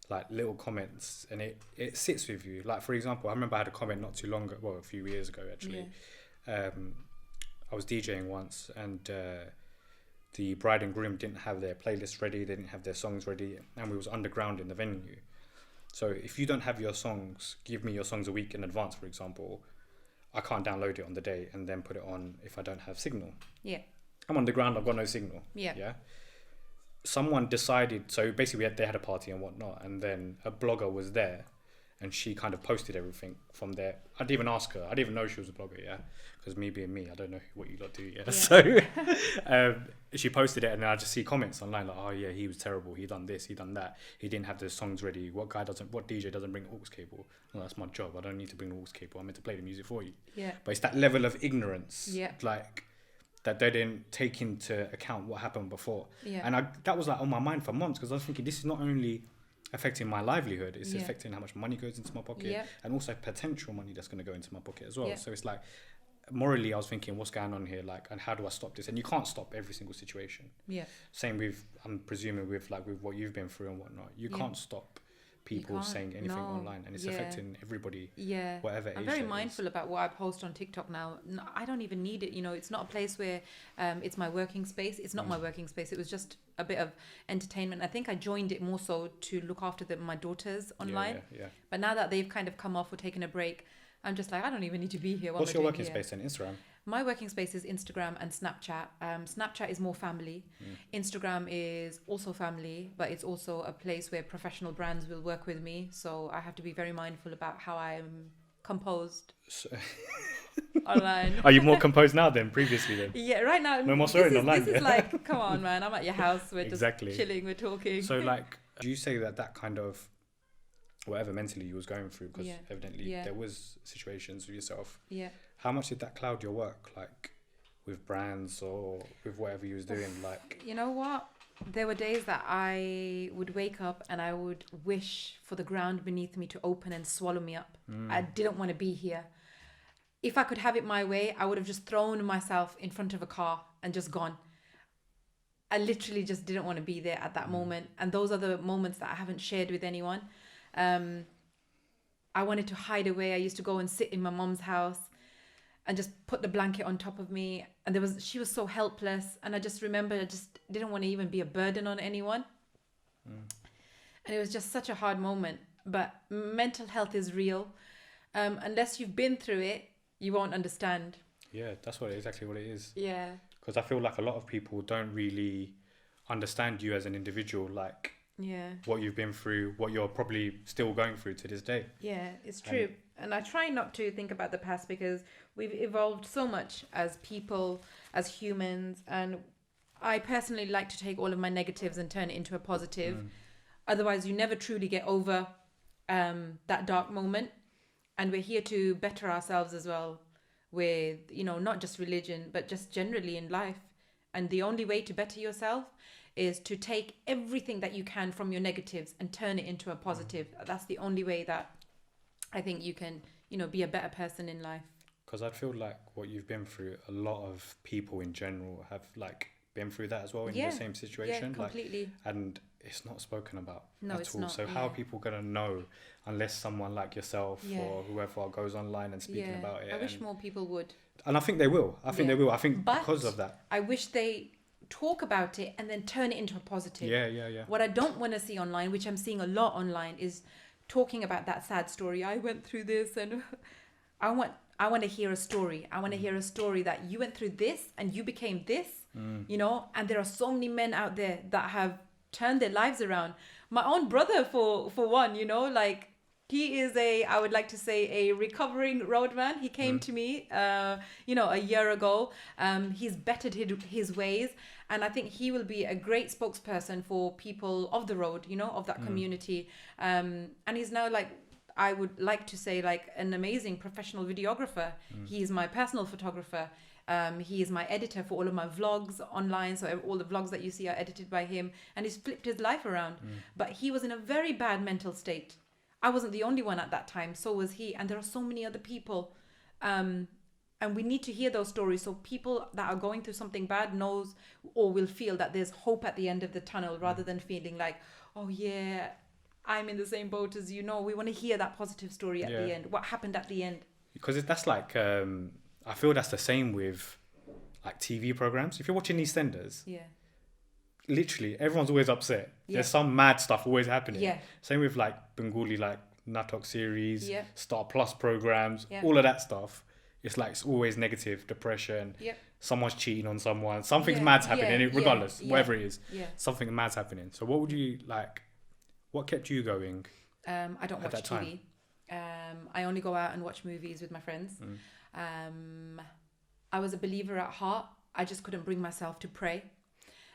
like little comments, and it sits with you. Like, for example, I remember I had a comment not too long ago, well, a few years ago actually. I was DJing once, and the bride and groom didn't have their playlist ready, they didn't have their songs ready, and we was underground in the venue. So if you don't have your songs, give me your songs a week in advance, for example, I can't download it on the day and then put it on if I don't have signal. Yeah. I'm on the ground, I've got no signal. Yeah. Someone decided, so basically they had a party and whatnot, and then a blogger was there, and she kind of posted everything from there. I didn't even ask her. I didn't even know she was a blogger, because me being me, I don't know what you lot do, So she posted it, and then I just see comments online like, oh yeah, he was terrible. He done this, he done that. He didn't have the songs ready. What DJ doesn't bring aux cable? Well, that's my job. I don't need to bring aux cable. I'm meant to play the music for you. Yeah. But it's that level of ignorance, Yeah. like that they didn't take into account what happened before. Yeah. And that was like on my mind for months, because I was thinking, this is not only affecting my livelihood, it's Yeah. affecting how much money goes into my pocket, Yeah. and also potential money that's going to go into my pocket as well. Yeah. So it's like, morally, I was thinking, what's going on here? Like, and how do I stop this? And you can't stop every single situation. Yeah. Same with, I'm presuming with what you've been through and whatnot. You can't stop people saying anything online, and it's affecting everybody. Yeah. Whatever I'm age very it is. mindful about what I post on TikTok now. I don't even need it. It's not a place where it's my working space. It's not my working space. It was just a bit of entertainment. I think I joined it more so to look after my daughters online. Yeah. But now that they've kind of come off or taken a break, I'm just like, I don't even need to be here. What's your working space then? Instagram? My working space is Instagram and Snapchat. Snapchat is more family. Instagram is also family, but it's also a place where professional brands will work with me. So I have to be very mindful about how I'm composed online. Are you more composed now than previously then? Yeah, right now. No more swearing online. This is like, come on, man. I'm at your house. We're Exactly. just chilling. We're talking. So like, do you say that kind of, whatever mentally you was going through, because evidently there was situations with yourself. Yeah. How much did that cloud your work, like with brands or with whatever you was doing? Like, you know what? There were days that I would wake up and I would wish for the ground beneath me to open and swallow me up. I didn't want to be here. If I could have it my way, I would have just thrown myself in front of a car and just gone. I literally just didn't want to be there at that moment. And those are the moments that I haven't shared with anyone. I wanted to hide away. I used to go and sit in my mom's house and just put the blanket on top of me. And she was so helpless. And I just remember I just didn't want to even be a burden on anyone. And it was just such a hard moment. But mental health is real. Unless you've been through it, you won't understand. Yeah, that's exactly what it is. Yeah. Because I feel like a lot of people don't really understand you as an individual, like what you've been through, what you're probably still going through to this day. Yeah, it's true. And I try not to think about the past, because we've evolved so much as people, as humans, and I personally like to take all of my negatives and turn it into a positive. Otherwise, you never truly get over that dark moment. And we're here to better ourselves as well with, not just religion, but just generally in life. And the only way to better yourself is to take everything that you can from your negatives and turn it into a positive. That's the only way that I think you can, be a better person in life. Because I feel like what you've been through, a lot of people in general have like been through that as well in the same situation. Yeah, completely. And it's not spoken about at all. Not, so how are people going to know unless someone like yourself or whoever goes online and speaking about it? I wish more people would. And I think they will. I think they will. I think because of that. I wish they talk about it and then turn it into a positive. Yeah. What I don't want to see online, which I'm seeing a lot online, is talking about that sad story. I went through this, and I want to hear a story. I want to hear a story that you went through this and you became this, and there are so many men out there that have turned their lives around. My own brother, for one, he is I would like to say a recovering roadman. He came to me, a year ago. He's bettered his ways, and I think he will be a great spokesperson for people of the road, of that community. And he's now I would like to say an amazing professional videographer. He's my personal photographer. He is my editor for all of my vlogs online. So all the vlogs that you see are edited by him, and he's flipped his life around. But he was in a very bad mental state. I wasn't the only one at that time. So was he. And there are so many other people. And we need to hear those stories. So people that are going through something bad knows or will feel that there's hope at the end of the tunnel, rather than feeling like, oh yeah, I'm in the same boat as you. Know we want to hear that positive story at the end. What happened at the end? Because that's like, I feel that's the same with like TV programs. If you're watching EastEnders, literally everyone's always upset. There's some mad stuff always happening. Same with like Bengali, like Natok series, Star Plus programs, all of that stuff. It's like it's always negative, depression. Someone's cheating on someone. Something's mad's happening, regardless, whatever it is. Something mad's happening. So what would you like? What kept you going? I don't watch TV. I only go out and watch movies with my friends. I was a believer at heart. I just couldn't bring myself to pray.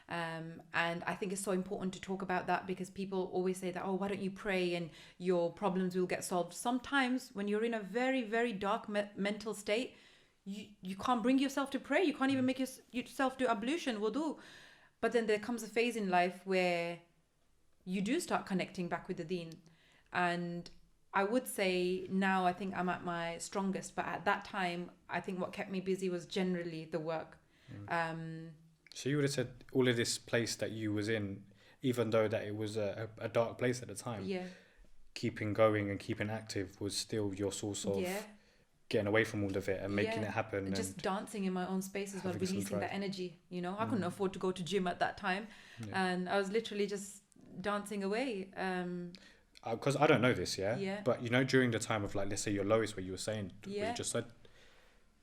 And I think it's so important to talk about that, because people always say that, oh, why don't you pray and your problems will get solved. Sometimes when you're in a very, very dark mental state, you can't bring yourself to pray. You can't even make yourself do ablution, wudu. But then there comes a phase in life where you do start connecting back with the deen. And I would say now I think I'm at my strongest, but at that time, I think what kept me busy was generally the work. So you would have said all of this place that you was in, even though that it was a dark place at the time, keeping going and keeping active was still your source of getting away from all of it and making it happen. And just dancing in my own space as well, releasing that energy. You know, I couldn't afford to go to gym at that time, and I was literally just dancing away. Because I don't know this, but you know, during the time of like, let's say your lowest, where you were saying, what you just said,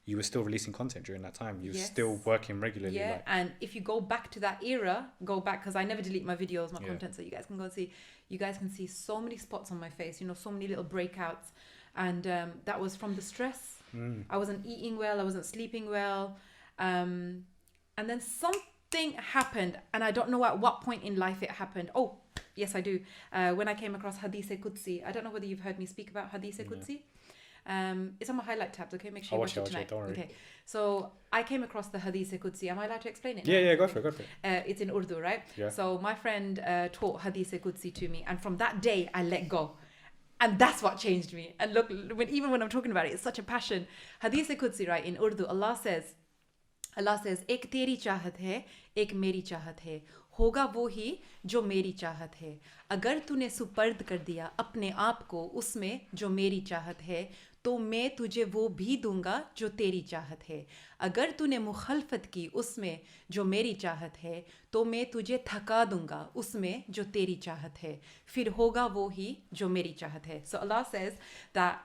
you were still releasing content during that time. You were still working regularly. Like, and if you go back to that era, because I never delete my videos, my content, so you guys can go and see. You guys can see so many spots on my face, you know, so many little breakouts. And that was from the stress. I wasn't eating well. I wasn't sleeping well. And then something happened. And I don't know at what point in life it happened. Oh, yes, I do. When I came across Hadith-e-Qudsi. I don't know whether you've heard me speak about Hadith-e-Qudsi. It's on my highlight tabs, okay? Make sure you watch it tonight. Don't worry. Okay. So I came across the Hadith-e-Qudsi. Am I allowed to explain it now? Yeah, go for it. It's in Urdu, right? Yeah. So my friend taught Hadith-e-Qudsi to me. And from that day, I let go. And that's what changed me. And look, even when I'm talking about it, it's such a passion. Hadith-e-Qudsi, right, in Urdu, Allah says, एक तेरी चाहत है, एक मेरी चाहत है, होगा वो ही जो मेरी चाहत है. अगर तूने सुपर्द कर दिया अपने आप को उसमें जो मेरी चाहत है, तो मैं तुझे वो भी दूंगा जो तेरी चाहत है. अगर तूने मुखालफत की उसमें जो मेरी चाहत है, तो मैं तुझे थका दूंगा उसमें जो तेरी चाहत है. फिर होगा वो ही जो मेरी चाहत है. So Allah says that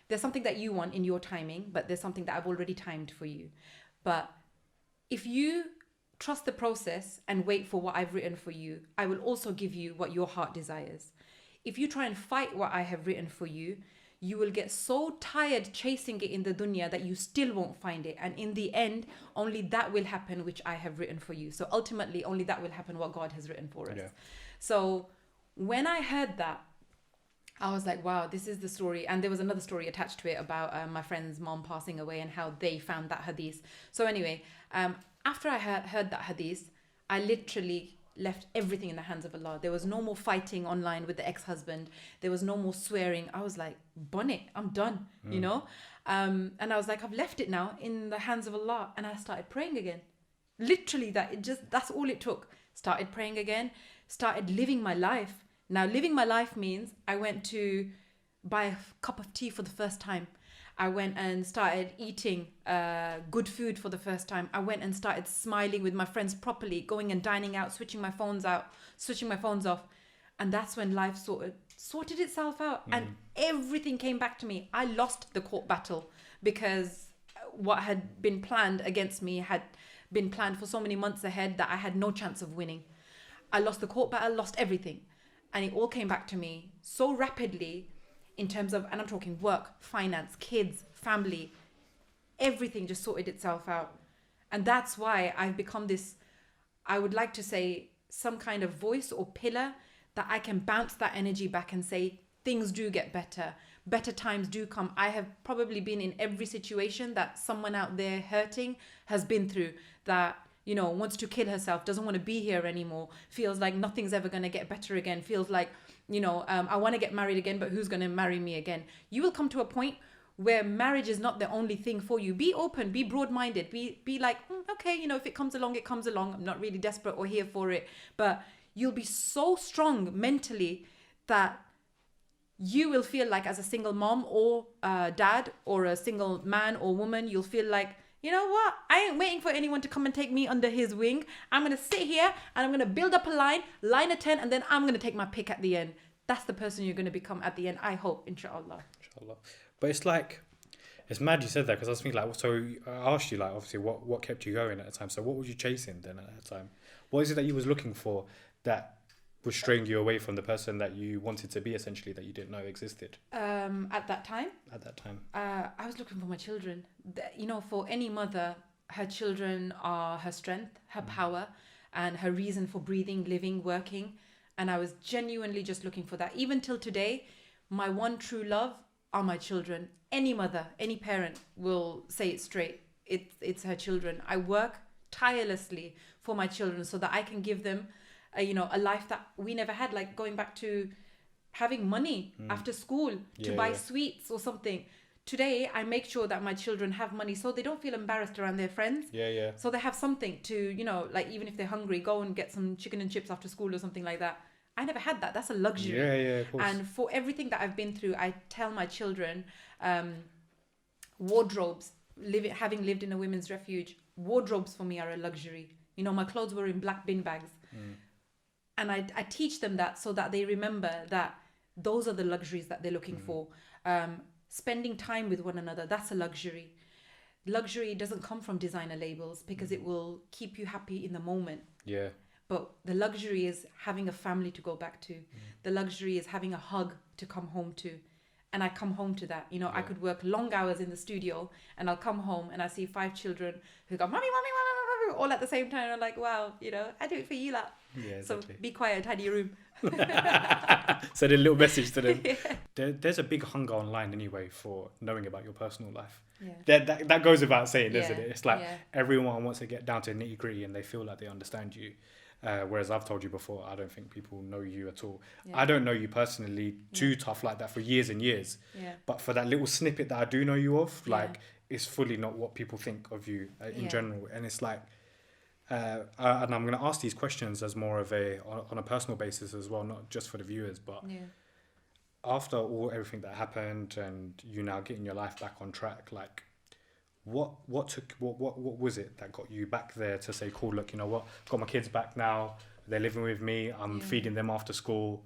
there's something that you want in your timing, but there's something that I've already timed for you. But if you trust the process and wait for what I've written for you, I will also give you what your heart desires. If you try and fight what I have written for you, you will get so tired chasing it in the dunya that you still won't find it. And in the end, only that will happen which I have written for you. So ultimately, only that will happen what God has written for us. Yeah. So when I heard that, I was like, wow, this is the story. And there was another story attached to it about my friend's mom passing away and how they found that hadith. So anyway, after I heard that hadith, I literally left everything in the hands of Allah. There was no more fighting online with the ex-husband. There was no more swearing. I was like, bonnet, I'm done, you know? And I was like, I've left it now in the hands of Allah. And I started praying again. Literally that's all it took. Started praying again, started living my life. Now, living my life means I went to buy a cup of tea for the first time. I went and started eating good food for the first time. I went and started smiling with my friends properly, going and dining out, switching my phones off. And that's when life sorted itself out. And everything came back to me. I lost the court battle because what had been planned against me had been planned for so many months ahead that I had no chance of winning. I lost the court battle, lost everything. And it all came back to me so rapidly in terms of, and I'm talking work, finance, kids, family, everything just sorted itself out. And that's why I've become this, I would like to say, some kind of voice or pillar that I can bounce that energy back and say, things do get better. Better times do come. I have probably been in every situation that someone out there hurting has been through, that, you know, wants to kill herself, doesn't want to be here anymore, feels like nothing's ever going to get better again, feels like, you know, I want to get married again, but who's going to marry me again? You will come to a point where marriage is not the only thing for you. Be open, be broad-minded, be like, okay, you know, if it comes along, it comes along. I'm not really desperate or here for it. But you'll be so strong mentally that you will feel like, as a single mom or dad or a single man or woman, you'll feel like, you know what? I ain't waiting for anyone to come and take me under his wing. I'm going to sit here and I'm going to build up a line of 10, and then I'm going to take my pick at the end. That's the person you're going to become at the end, I hope, inshallah. Inshallah. But it's like, it's mad you said that, because I was thinking like, so I asked you like, obviously, what kept you going at the time? So what was you chasing then at that time? What is it that you was looking for that was straying you away from the person that you wanted to be, essentially, that you didn't know existed? At that time? At that time. I was looking for my children. You know, for any mother, her children are her strength, her power, and her reason for breathing, living, working. And I was genuinely just looking for that. Even till today, my one true love are my children. Any mother, any parent will say it straight. It's her children. I work tirelessly for my children so that I can give them a life that we never had, like going back to having money after school to buy sweets or something. Today, I make sure that my children have money so they don't feel embarrassed around their friends. Yeah. So they have something to, like, even if they're hungry, go and get some chicken and chips after school or something like that. I never had that. That's a luxury. Yeah, of course. And for everything that I've been through, I tell my children, wardrobes, having lived in a women's refuge, wardrobes for me are a luxury. My clothes were in black bin bags. And I teach them that so that they remember that those are the luxuries that they're looking for. Spending time with one another, that's a luxury. Luxury doesn't come from designer labels because it will keep you happy in the moment. Yeah. But the luxury is having a family to go back to. The luxury is having a hug to come home to. And I come home to that. I could work long hours in the studio and I'll come home and I see 5 children who go, mommy, all at the same time. I'm like, wow, I do it for you, lot. Yeah, exactly. So be quiet, tidy your room. Send a little message to them. There's a big hunger online anyway for knowing about your personal life. Yeah. That goes without saying, doesn't it? It's like everyone wants to get down to nitty gritty and they feel like they understand you. Whereas I've told you before, I don't think people know you at all. I don't know you personally too tough like that for years and years. But for that little snippet that I do know you of, like, it's fully not what people think of you in general. And it's like, and I'm going to ask these questions as more of on a personal basis as well, not just for the viewers, but after everything that happened and you now getting your life back on track, like, what was it that got you back there to say, cool, look, you know what, got my kids back now, they're living with me, I'm feeding them after school.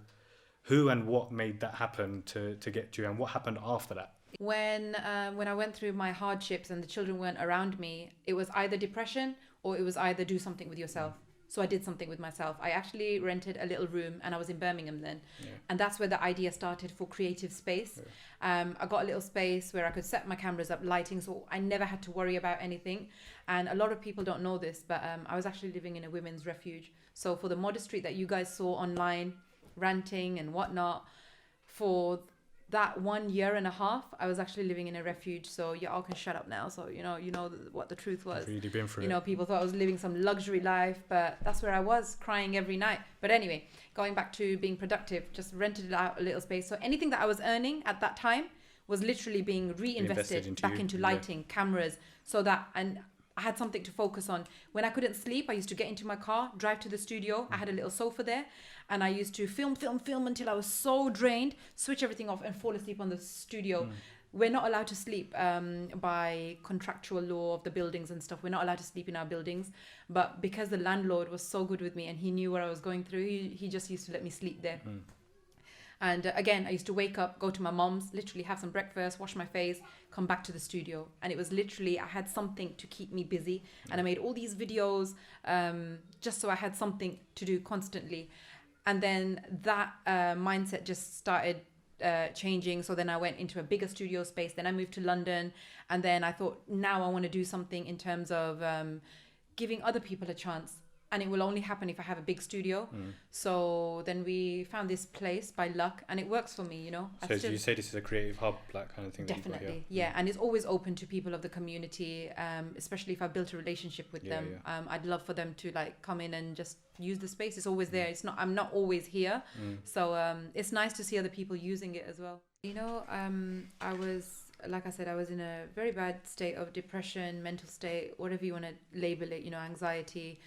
Who and what made that happen to get you, and what happened after that? When I went through my hardships and the children weren't around me, it was either depression or it was either do something with yourself. So I did something with myself. I actually rented a little room and I was in Birmingham then. And that's where the idea started for creative space. I got a little space where I could set my cameras up, lighting, so I never had to worry about anything. And a lot of people don't know this, but I was actually living in a women's refuge. So for the modest street that you guys saw online, ranting and whatnot, for that 1.5 years, I was actually living in a refuge. So you all can shut up now. So you know what the truth was. I've really been through it. People thought I was living some luxury life, but that's where I was, crying every night. But anyway, going back to being productive, just rented out a little space. So anything that I was earning at that time was literally being reinvested back into lighting, cameras, so that, and I had something to focus on. When I couldn't sleep, I used to get into my car, drive to the studio. I had a little sofa there, and I used to film until I was so drained, switch everything off and fall asleep on the studio. We're not allowed to sleep by contractual law of the buildings and stuff. We're not allowed to sleep in our buildings. But because the landlord was so good with me and he knew what I was going through, he just used to let me sleep there. And again, I used to wake up, go to my mom's, literally have some breakfast, wash my face, come back to the studio. And it was literally, I had something to keep me busy. And I made all these videos just so I had something to do constantly. And then that mindset just started changing. So then I went into a bigger studio space. Then I moved to London. And then I thought, now I want to do something in terms of giving other people a chance. And it will only happen if I have a big studio. So then we found this place by luck, and it works for me, So you say this is a creative hub, like kind of thing? Definitely, yeah. And it's always open to people of the community, especially if I built a relationship with them. I'd love for them to like come in and just use the space. It's always there. I'm not always here. So it's nice to see other people using it as well. I was, like I said, I was in a very bad state of depression, mental state, whatever you want to label it, anxiety.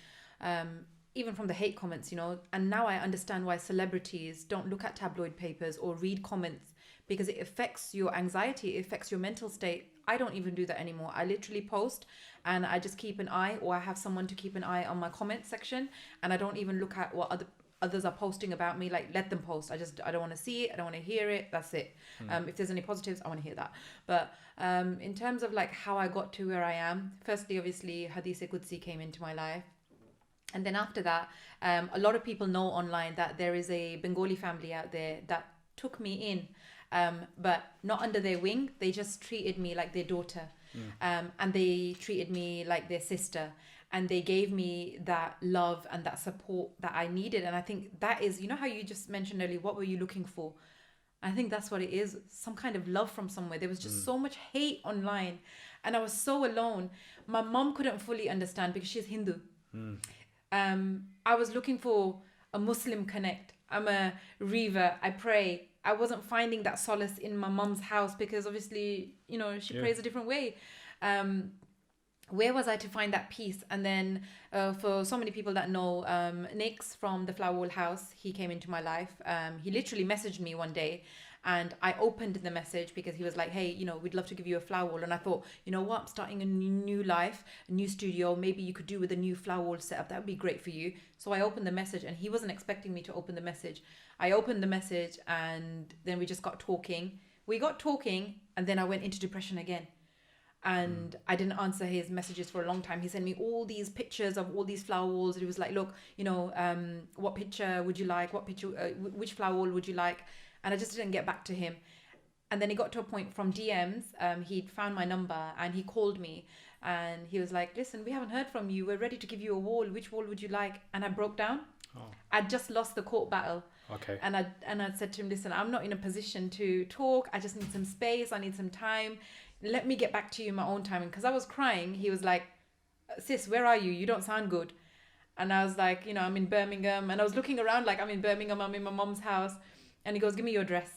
even from the hate comments, you know, and now I understand why celebrities don't look at tabloid papers or read comments, because it affects your anxiety, it affects your mental state. I don't even do that anymore. I literally post and I just keep an eye, or I have someone to keep an eye on my comment section, and I don't even look at what others are posting about me. Like, let them post. I don't want to see it, I don't want to hear it, that's it. If there's any positives, I want to hear that. But in terms of like how I got to where I am, firstly, obviously Hadith Qudsi came into my life. And then after that, a lot of people know online that there is a Bengali family out there that took me in, but not under their wing. They just treated me like their daughter, and they treated me like their sister, and they gave me that love and that support that I needed. And I think that is, you know how you just mentioned earlier, what were you looking for? I think that's what it is, some kind of love from somewhere. There was just so much hate online, and I was so alone. My mom couldn't fully understand because she's Hindu. I was looking for a Muslim connect. I'm a Reaver. I pray. I wasn't finding that solace in my mum's house because obviously, you know, she prays a different way. Where was I to find that peace? And then for so many people that know, Nix from the Flower Wall House, he came into my life. He literally messaged me one day, and I opened the message because he was like, hey, you know, we'd love to give you a flower wall. And I thought, you know what, I'm starting a new life, a new studio. Maybe you could do with a new flower wall setup. That would be great for you. So I opened the message, and he wasn't expecting me to open the message. I opened the message, and then we just got talking. We got talking, and then I went into depression again. And I didn't answer his messages for a long time. He sent me all these pictures of all these flower walls. He was like, look, you know, what picture would you like? What picture, which flower wall would you like? And I just didn't get back to him. And then it got to a point from DMs, he'd found my number and he called me, and he was like, listen, we haven't heard from you. We're ready to give you a wall. Which wall would you like? And I broke down. I'd just lost the court battle. Okay. And I said to him, listen, I'm not in a position to talk. I just need some space. I need some time. Let me get back to you in my own time. And because I was crying, he was like, sis, where are you? You don't sound good. And I was like, you know, I'm in Birmingham. And I was looking around like, I'm in Birmingham. I'm in my mom's house. And he goes, give me your address.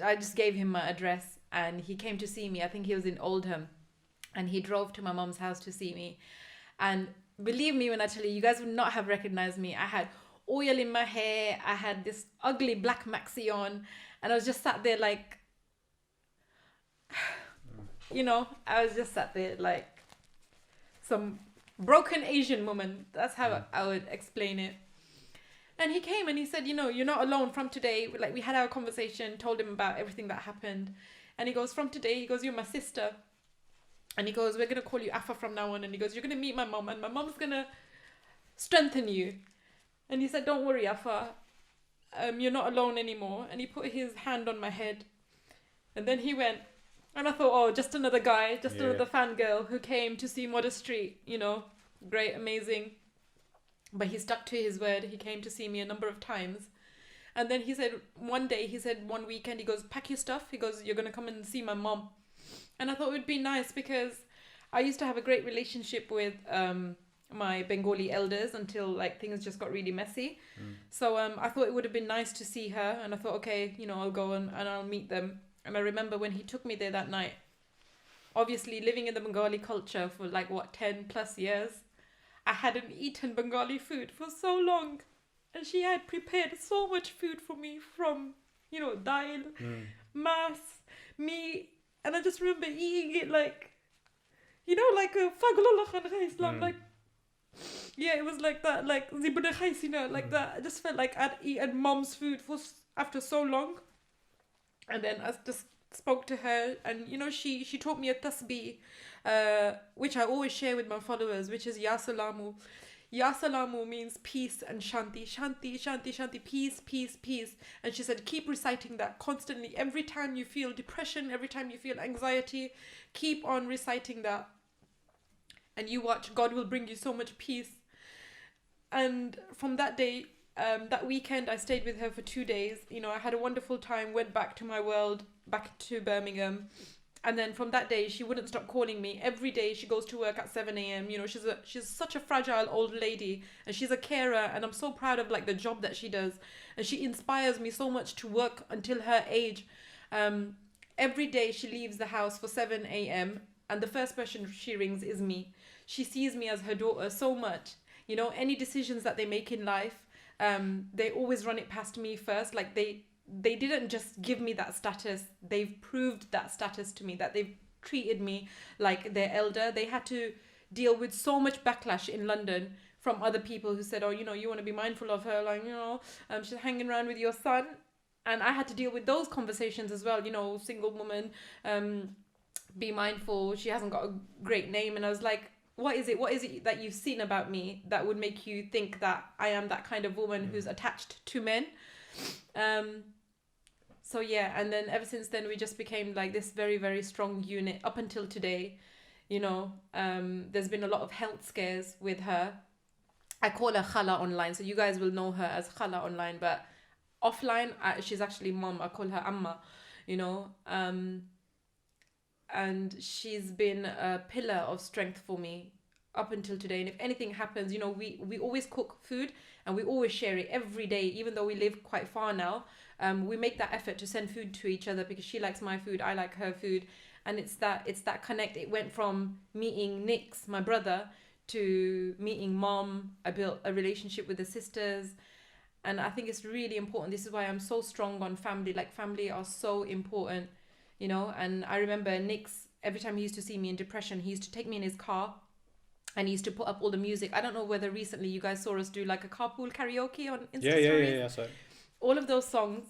I just gave him my address, and he came to see me. I think he was in Oldham, and he drove to my mom's house to see me. And believe me when I tell you, you guys would not have recognized me. I had oil in my hair. I had this ugly black maxi on, and I was just sat there like, you know, I was just sat there like some broken Asian woman. That's how I would explain it. And he came and he said, you know, you're not alone from today. Like, we had our conversation, told him about everything that happened. And he goes, from today, he goes, you're my sister. And he goes, we're going to call you Afa from now on. And he goes, you're going to meet my mom, and my mom's going to strengthen you. And he said, don't worry, Afa. You're not alone anymore. And he put his hand on my head. And then he went. And I thought, oh, just another guy, just another fangirl who came to see Modest Street. You know, great, amazing. But he stuck to his word. He came to see me a number of times. And then he said, one weekend, he goes, pack your stuff. He goes, you're going to come and see my mom. And I thought it would be nice because I used to have a great relationship with my Bengali elders until like things just got really messy. So I thought it would have been nice to see her. And I thought, okay, you know, I'll go and I'll meet them. And I remember when he took me there that night, obviously living in the Bengali culture for like, 10 plus years, I hadn't eaten Bengali food for so long. And she had prepared so much food for me from, you know, dal, mas, meat. And I just remember eating it like, you know, like a fagullah like, yeah, it was like that, like zibuna khais, you know, like that. I just felt like I'd eaten mom's food after so long. And then I just spoke to her, and you know, she taught me a tasbih, which I always share with my followers, which is Ya Salamu. Ya Salamu means peace and shanti, shanti, shanti, shanti, peace, peace, peace. And she said, keep reciting that constantly. Every time you feel depression, every time you feel anxiety, keep on reciting that. And you watch, God will bring you so much peace. And from that day, that weekend, I stayed with her for 2 days. You know, I had a wonderful time, went back to my world, back to Birmingham. And then from that day, she wouldn't stop calling me. Every day she goes to work at 7 a.m. You know, she's such a fragile old lady, and she's a carer. And I'm so proud of like the job that she does. And she inspires me so much to work until her age. Every day she leaves the house for 7 a.m. and the first person she rings is me. She sees me as her daughter so much. You know, any decisions that they make in life, they always run it past me first. Like they didn't just give me that status. They've proved that status to me, that they've treated me like their elder. They had to deal with so much backlash in London from other people who said, oh, you know, you want to be mindful of her, like, you know, she's hanging around with your son. And I had to deal with those conversations as well, you know, single woman, be mindful, she hasn't got a great name. And I was like, what is it that you've seen about me that would make you think that I am that kind of woman who's attached to men? So yeah, and then ever since then, we just became like this very, very strong unit up until today. You know, there's been a lot of health scares with her. I call her Khala online, so you guys will know her as Khala online, but offline, she's actually mom. I call her Amma, you know, and she's been a pillar of strength for me up until today. And if anything happens, you know, we always cook food and we always share it every day, even though we live quite far now. We make that effort to send food to each other because she likes my food, I like her food. And it's that connect. It went from meeting Nix, my brother, to meeting mom. I built a relationship with the sisters. And I think it's really important. This is why I'm so strong on family. Like, family are so important, you know. And I remember Nix, every time he used to see me in depression, he used to take me in his car and he used to put up all the music. I don't know whether recently you guys saw us do like a carpool karaoke on Insta stories. Yeah. So all of those songs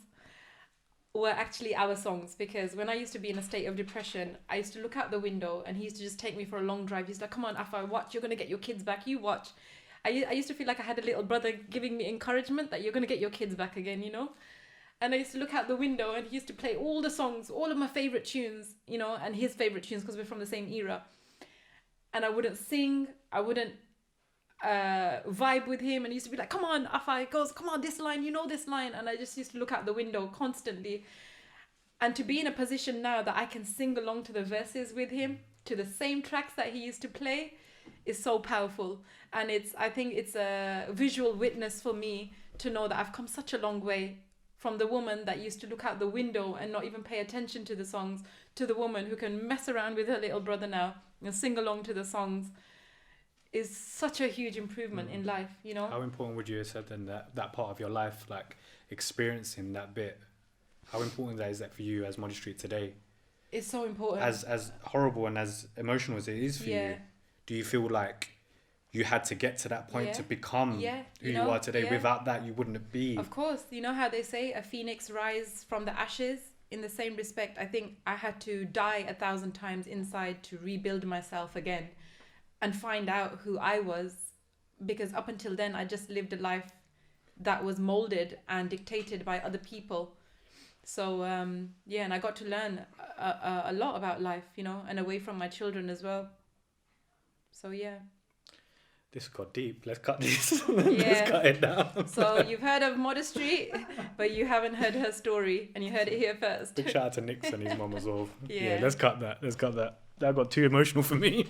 were actually our songs, because when I used to be in a state of depression, I used to look out the window and he used to just take me for a long drive. He's like, come on, Afa, watch, you're going to get your kids back, you watch. I used to feel like I had a little brother giving me encouragement that you're going to get your kids back again, you know. And I used to look out the window and he used to play all the songs, all of my favourite tunes, you know, and his favourite tunes because we're from the same era. And I wouldn't sing, I wouldn't vibe with him, and he used to be like, come on, Afa, he goes, come on, this line, you know this line. And I just used to look out the window constantly. And to be in a position now that I can sing along to the verses with him, to the same tracks that he used to play, is so powerful. And I think it's a visual witness for me to know that I've come such a long way from the woman that used to look out the window and not even pay attention to the songs, to the woman who can mess around with her little brother now and sing along to the songs. Is such a huge improvement in life, you know. How important would you have said then that part of your life, like experiencing that bit, how important is that for you as Moddy Street today? It's so important. As horrible and as emotional as it is for you, do you feel like you had to get to that point to become who you are today? Without that, you wouldn't be. Of course. You know how they say a phoenix rise from the ashes? In the same respect, I think I had to die 1,000 times inside to rebuild myself again and find out who I was, because up until then I just lived a life that was molded and dictated by other people. So and I got to learn a lot about life, you know, and away from my children as well. So this got deep. Let's cut this. Let's cut it down. So you've heard of Moddy Street, but you haven't heard her story, and you heard it here first. Big shout out to Nix and his mum as well. Let's cut that. That got too emotional for me.